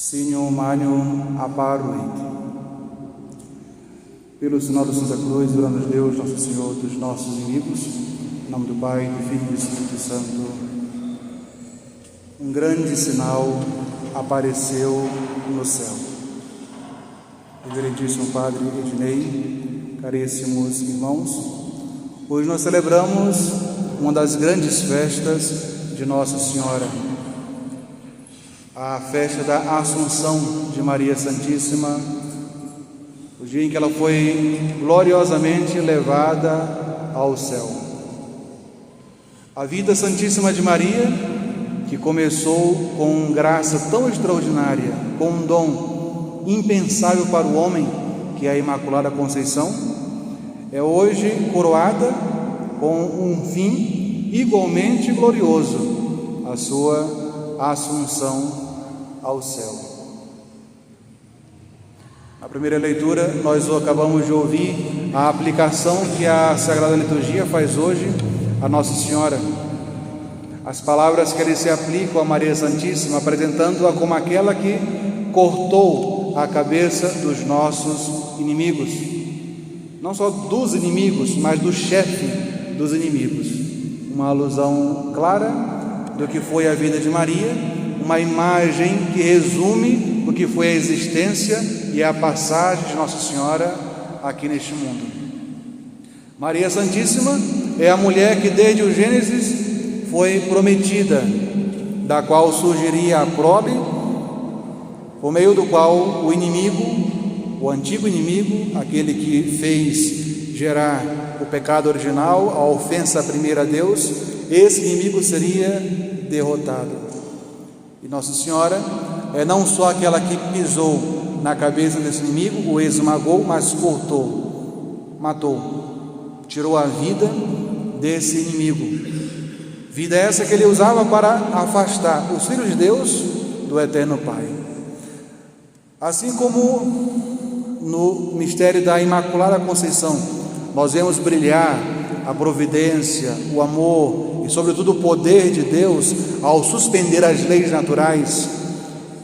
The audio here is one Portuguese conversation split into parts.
Signum Magnum apparuit. Pelo sinal da Santa Cruz, livra-nos Deus, nosso Senhor, dos nossos inimigos. Em nome do Pai, do Filho e do Espírito Santo. Um grande sinal apareceu no céu. Reverendíssimo Padre Ednei, caríssimos irmãos, hoje nós celebramos uma das grandes festas de Nossa Senhora, a festa da Assunção de Maria Santíssima, o dia em que ela foi gloriosamente levada ao céu. A vida santíssima de Maria, que começou com graça tão extraordinária, com um dom impensável para o homem, que é a Imaculada Conceição, é hoje coroada com um fim igualmente glorioso, a sua Assunção ao céu. Na primeira leitura, nós acabamos de ouvir a aplicação que a Sagrada Liturgia faz hoje a Nossa Senhora. As palavras que eles se aplicam a Maria Santíssima, apresentando-a como aquela que cortou a cabeça dos nossos inimigos. Não só dos inimigos, mas do chefe dos inimigos. Uma alusão clara do que foi a vida de Maria, uma imagem que resume o que foi a existência e a passagem de Nossa Senhora aqui neste mundo. Maria Santíssima é a mulher que desde o Gênesis foi prometida, da qual surgiria a prole, por meio do qual o inimigo, o antigo inimigo, aquele que fez gerar o pecado original, a ofensa primeira a Deus, esse inimigo seria derrotado. E Nossa Senhora é não só aquela que pisou na cabeça desse inimigo, o esmagou, mas cortou, matou, tirou a vida desse inimigo. Vida essa que ele usava para afastar os filhos de Deus do eterno Pai. Assim como no mistério da Imaculada Conceição, nós vemos brilhar a providência, o amor e sobretudo o poder de Deus ao suspender as leis naturais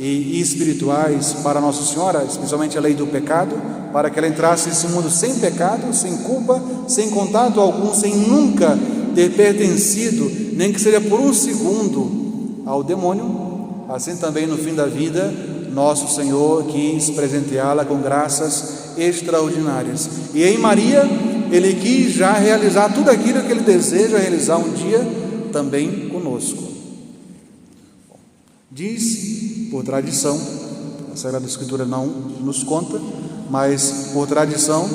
e espirituais para Nossa Senhora, especialmente a lei do pecado, para que ela entrasse nesse mundo sem pecado, sem culpa, sem contato algum, sem nunca ter pertencido, nem que seja por um segundo, ao demônio. Assim também no fim da vida, nosso Senhor quis presenteá-la com graças extraordinárias. E em Maria, Ele quis já realizar tudo aquilo que Ele deseja realizar um dia também conosco. Diz, por tradição, a Sagrada Escritura não nos conta, mas por tradição,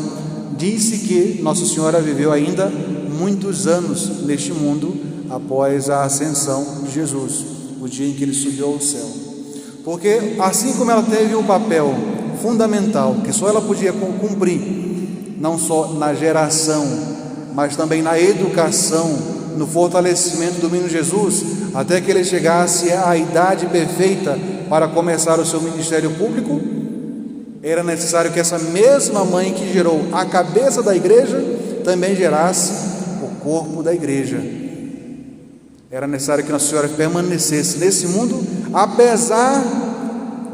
diz-se que Nossa Senhora viveu ainda muitos anos neste mundo após a ascensão de Jesus, o dia em que Ele subiu ao céu. Porque assim como ela teve um papel fundamental, que só ela podia cumprir, não só na geração, mas também na educação, no fortalecimento do menino Jesus, até que ele chegasse à idade perfeita para começar o seu ministério público, era necessário que essa mesma mãe que gerou a cabeça da igreja, também gerasse o corpo da igreja. Era necessário que Nossa Senhora permanecesse nesse mundo, apesar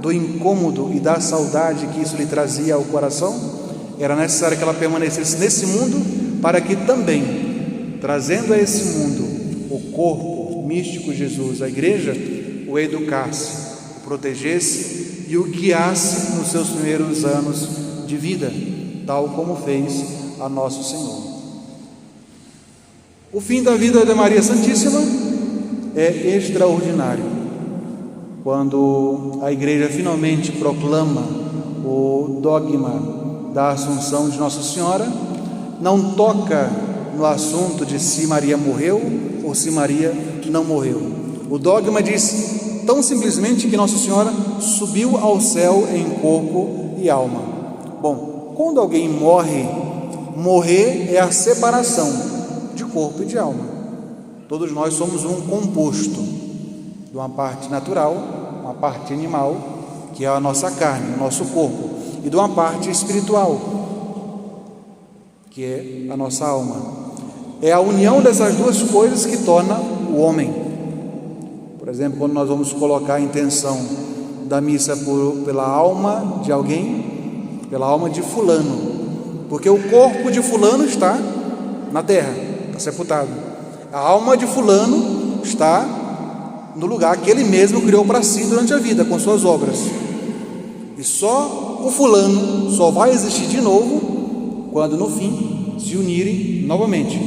do incômodo e da saudade que isso lhe trazia ao coração. Era necessário que ela permanecesse nesse mundo, para que também, trazendo a esse mundo o corpo místico de Jesus, a igreja, o educasse, o protegesse e o guiasse nos seus primeiros anos de vida, tal como fez a Nosso Senhor. O fim da vida de Maria Santíssima é extraordinário. Quando a igreja finalmente proclama o dogma da Assunção de Nossa Senhora, não toca no assunto de se Maria morreu ou se Maria não morreu. O dogma diz tão simplesmente que Nossa Senhora subiu ao céu em corpo e alma. Bom, quando alguém morre, morrer é a separação de corpo e de alma. Todos nós somos um composto de uma parte natural, uma parte animal, que é a nossa carne, o nosso corpo, e de uma parte espiritual, que é a nossa alma. É a união dessas duas coisas que torna o homem. Por exemplo, quando nós vamos colocar a intenção da missa pela alma de alguém, pela alma de fulano, porque o corpo de fulano está na terra, está sepultado. A alma de fulano está no lugar que ele mesmo criou para si durante a vida, com suas obras. E só o fulano só vai existir de novo quando no fim se unirem novamente,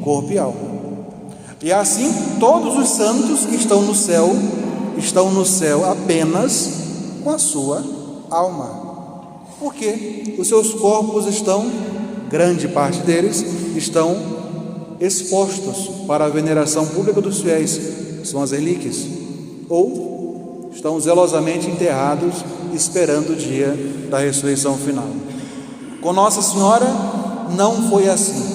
corpo e alma. E assim todos os santos que estão no céu apenas com a sua alma, porque os seus corpos estão, grande parte deles, estão expostos para a veneração pública dos fiéis, são as relíquias, ou estão zelosamente enterrados, esperando o dia da ressurreição final. Com Nossa Senhora não foi assim.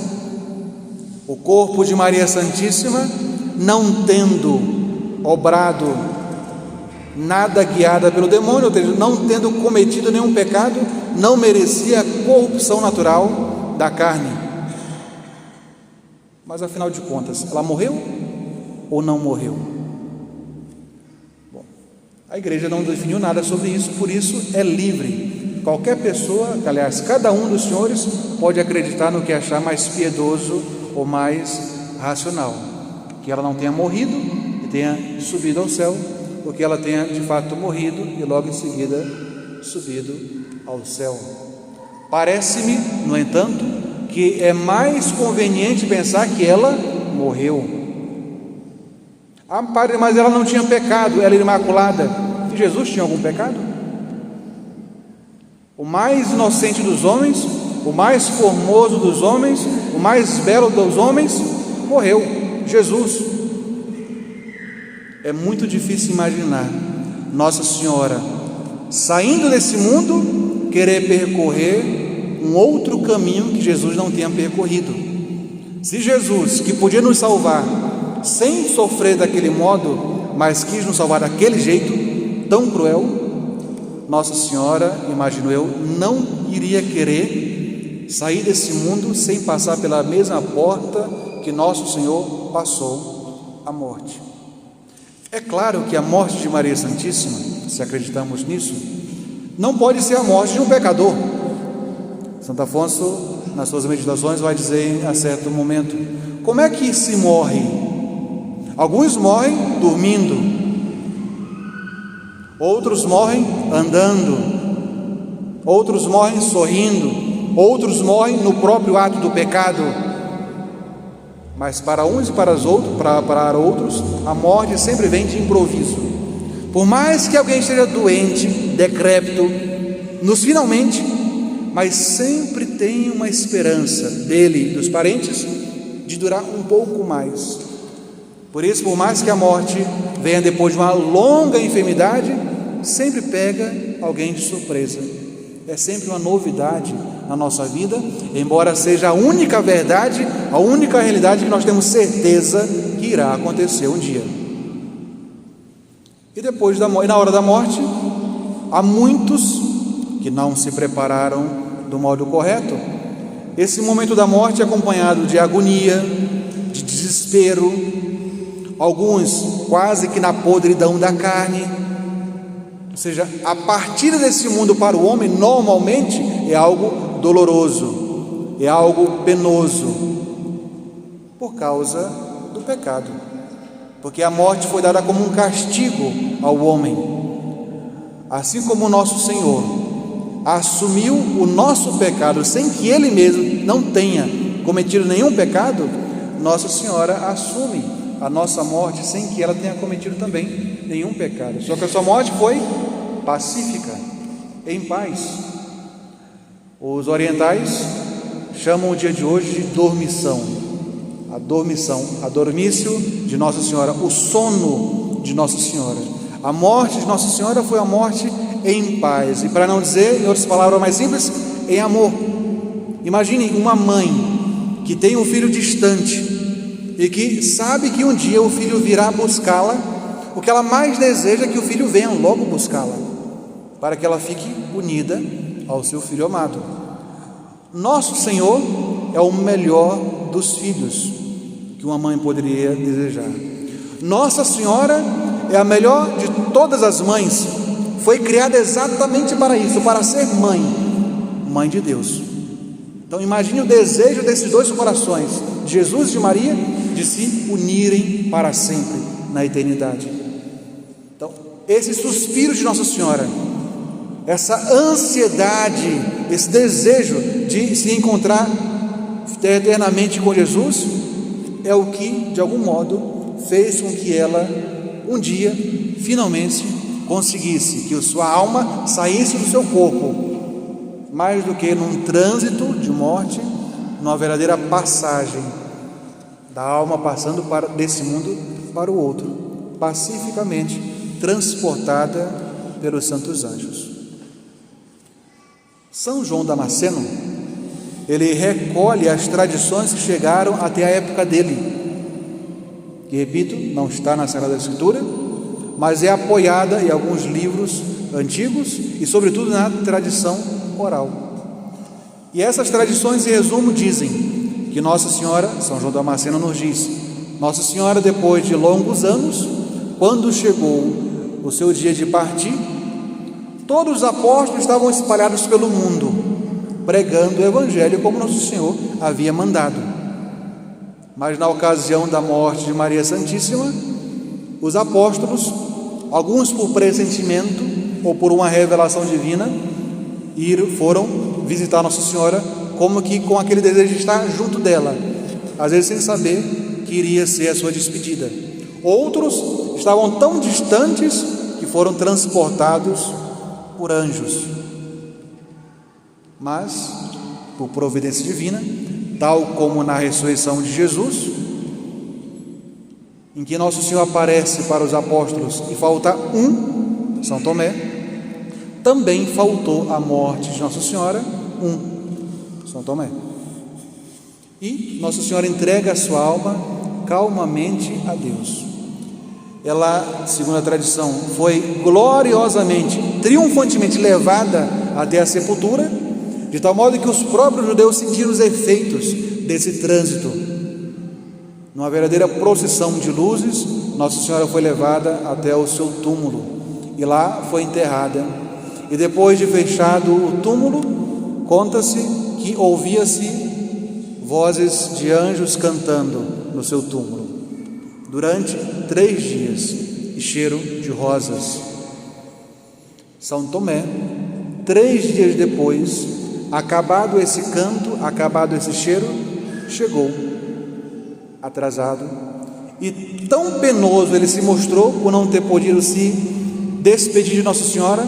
O corpo de Maria Santíssima, não tendo obrado nada guiada pelo demônio, ou seja, não tendo cometido nenhum pecado, não merecia a corrupção natural da carne. Mas afinal de contas, ela morreu ou não morreu? Bom, a igreja não definiu nada sobre isso, por isso é livre. Qualquer pessoa, aliás, cada um dos senhores pode acreditar no que achar mais piedoso ou mais racional, que ela não tenha morrido e tenha subido ao céu, ou que ela tenha de fato morrido e logo em seguida subido ao céu. Parece-me, no entanto, que é mais conveniente pensar que ela morreu. Ah, padre, mas ela não tinha pecado, ela era imaculada. E Jesus tinha algum pecado? O mais inocente dos homens, o mais formoso dos homens, o mais belo dos homens, morreu, Jesus. É muito difícil imaginar Nossa Senhora saindo desse mundo, querer percorrer um outro caminho que Jesus não tenha percorrido. Se Jesus, que podia nos salvar sem sofrer daquele modo, mas quis nos salvar daquele jeito tão cruel, Nossa Senhora, imagino eu, não iria querer sair desse mundo sem passar pela mesma porta que Nosso Senhor passou, a morte. É claro que a morte de Maria Santíssima, se acreditamos nisso, não pode ser a morte de um pecador. Santo Afonso, nas suas meditações, vai dizer a certo momento: como é que se morre? Alguns morrem dormindo, outros morrem andando, outros morrem sorrindo, outros morrem no próprio ato do pecado. Mas para uns e para outros, a morte sempre vem de improviso. Por mais que alguém esteja doente, decrépito, nos finalmente, mas sempre tem uma esperança dele, dos parentes, de durar um pouco mais. Por isso, por mais que a morte venha depois de uma longa enfermidade, sempre pega alguém de surpresa. É sempre uma novidade na nossa vida, embora seja a única verdade, a única realidade que nós temos certeza que irá acontecer um dia. E depois na hora da morte, há muitos que não se prepararam do modo correto. Esse momento da morte é acompanhado de agonia, de desespero, alguns quase que na podridão da carne. Ou seja, a partida desse mundo para o homem normalmente é algo doloroso, é algo penoso, por causa do pecado, porque a morte foi dada como um castigo ao homem. Assim como o nosso Senhor assumiu o nosso pecado sem que Ele mesmo não tenha cometido nenhum pecado, Nossa Senhora assume a nossa morte sem que ela tenha cometido também nenhum pecado. Só que a sua morte foi pacífica, em paz. Os orientais chamam o dia de hoje de dormição, a dormício de Nossa Senhora, o sono de Nossa Senhora. A morte de Nossa Senhora foi a morte em paz, e para não dizer, em outras palavras mais simples, em amor. Imagine uma mãe que tem um filho distante e que sabe que um dia o filho virá buscá-la. O que ela mais deseja é que o filho venha logo buscá-la, para que ela fique unida ao seu filho amado. Nosso Senhor é o melhor dos filhos que uma mãe poderia desejar. Nossa Senhora é a melhor de todas as mães, foi criada exatamente para isso, para ser mãe, mãe de Deus. Então imagine o desejo desses dois corações, de Jesus e de Maria, de se unirem para sempre na eternidade. Então, esse suspiro de Nossa Senhora, essa ansiedade, esse desejo de se encontrar eternamente com Jesus, é o que, de algum modo, fez com que ela, um dia, finalmente, conseguisse que a sua alma saísse do seu corpo, mais do que num trânsito de morte, numa verdadeira passagem da alma passando desse mundo para o outro, pacificamente transportada pelos santos anjos. São João Damasceno, ele recolhe as tradições que chegaram até a época dele, que, repito, não está na Sagrada Escritura, mas é apoiada em alguns livros antigos e, sobretudo, na tradição oral. E essas tradições, em resumo, dizem que Nossa Senhora, São João Damasceno nos diz, Nossa Senhora, depois de longos anos, quando chegou o seu dia de partir, todos os apóstolos estavam espalhados pelo mundo, pregando o Evangelho como Nosso Senhor havia mandado. Mas na ocasião da morte de Maria Santíssima, os apóstolos, alguns por pressentimento ou por uma revelação divina, foram visitar Nossa Senhora como que com aquele desejo de estar junto dela, às vezes sem saber que iria ser a sua despedida. Outros estavam tão distantes que foram transportados por anjos, mas por providência divina, tal como na ressurreição de Jesus, em que Nosso Senhor aparece para os apóstolos e falta um, São Tomé, também faltou a morte de Nossa Senhora, São Tomé. E Nossa Senhora entrega a sua alma calmamente a Deus. Ela, segundo a tradição, foi gloriosamente, triunfantemente levada até a sepultura, de tal modo que os próprios judeus sentiram os efeitos desse trânsito. Numa verdadeira procissão de luzes, Nossa Senhora foi levada até o seu túmulo e lá foi enterrada. E depois de fechado o túmulo, conta-se que ouvia-se vozes de anjos cantando no seu túmulo durante 3 dias, e cheiro de rosas. São Tomé, 3 dias depois, acabado esse canto, acabado esse cheiro, chegou atrasado, e tão penoso ele se mostrou por não ter podido se despedir de Nossa Senhora,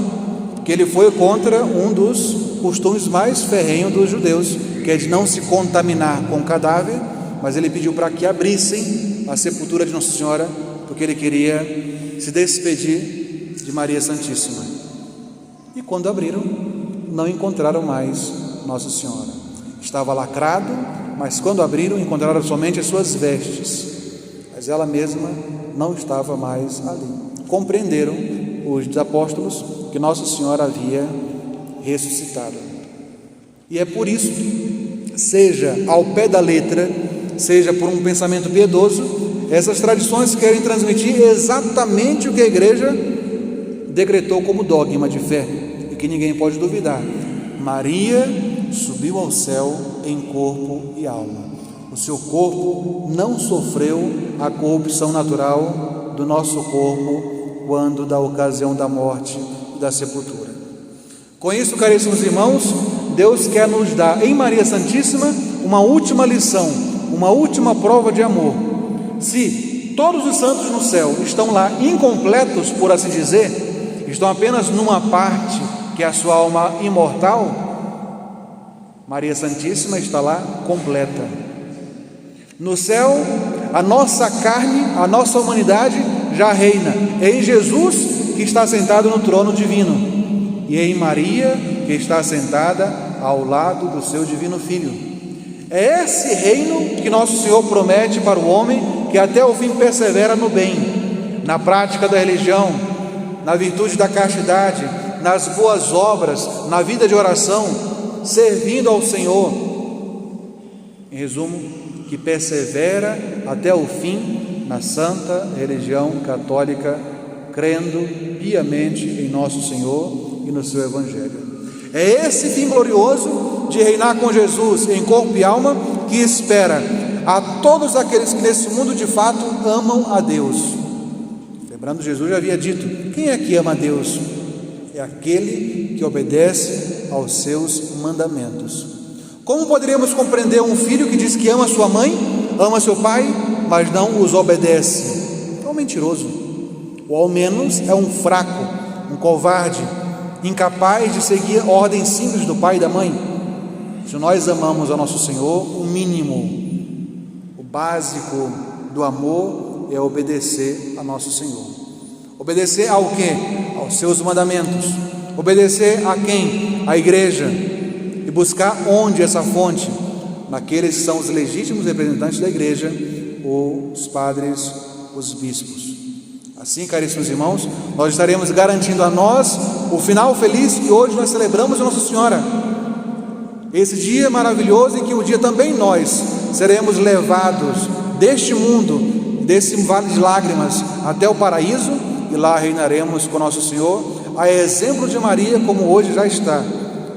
que ele foi contra um dos costumes mais ferrenhos dos judeus, que é de não se contaminar com o cadáver, mas ele pediu para que abrissem a sepultura de Nossa Senhora, porque ele queria se despedir de Maria Santíssima. E quando abriram, não encontraram mais Nossa Senhora. Estava lacrado, mas quando abriram, encontraram somente as suas vestes, mas ela mesma não estava mais ali. Compreenderam os apóstolos que Nossa Senhora havia ressuscitado. E é por isso, seja ao pé da letra, seja por um pensamento piedoso, essas tradições querem transmitir exatamente o que a Igreja decretou como dogma de fé, e que ninguém pode duvidar. Maria subiu ao céu em corpo e alma. O seu corpo não sofreu a corrupção natural do nosso corpo quando da ocasião da morte e da sepultura. Com isso, caríssimos irmãos, Deus quer nos dar em Maria Santíssima uma última lição, uma última prova de amor. Se todos os santos no céu estão lá incompletos, por assim dizer, estão apenas numa parte que é a sua alma imortal, Maria Santíssima está lá completa. No céu, a nossa carne, a nossa humanidade já reina. É em Jesus que está sentado no trono divino, e é em Maria que está sentada ao lado do seu divino Filho. É esse reino que Nosso Senhor promete para o homem que até o fim persevera no bem, na prática da religião, na virtude da castidade, nas boas obras, na vida de oração, servindo ao Senhor. Em resumo, que persevera até o fim na santa religião católica crendo piamente em nosso Senhor e no seu Evangelho. É esse fim glorioso de reinar com Jesus em corpo e alma que espera a todos aqueles que nesse mundo de fato amam a Deus. Lembrando, Jesus já havia dito: quem é que ama a Deus? É aquele que obedece aos seus mandamentos. Como poderíamos compreender um filho que diz que ama sua mãe, ama seu pai, mas não os obedece? É um mentiroso, ou ao menos é um fraco, um covarde, incapaz de seguir ordens simples do pai e da mãe. Se nós amamos ao nosso Senhor, o mínimo, o básico do amor é obedecer a nosso Senhor. Obedecer ao quê? Aos seus mandamentos. Obedecer a quem? A igreja. E buscar onde essa fonte? Naqueles que são os legítimos representantes da igreja, os padres, os bispos. Assim, caríssimos irmãos, nós estaremos garantindo a nós o final feliz que hoje nós celebramos de Nossa Senhora. Esse dia maravilhoso em que um dia também nós seremos levados deste mundo, desse vale de lágrimas, até o paraíso, e lá reinaremos com Nosso Senhor, a exemplo de Maria, como hoje já está,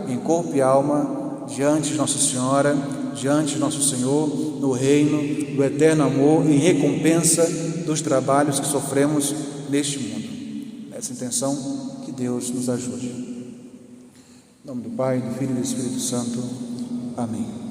em corpo e alma, diante de Nossa Senhora, diante de Nosso Senhor, no reino do eterno amor, em recompensa dos trabalhos que sofremos neste mundo. Nessa intenção, que Deus nos ajude. Em nome do Pai, do Filho e do Espírito Santo. Amém.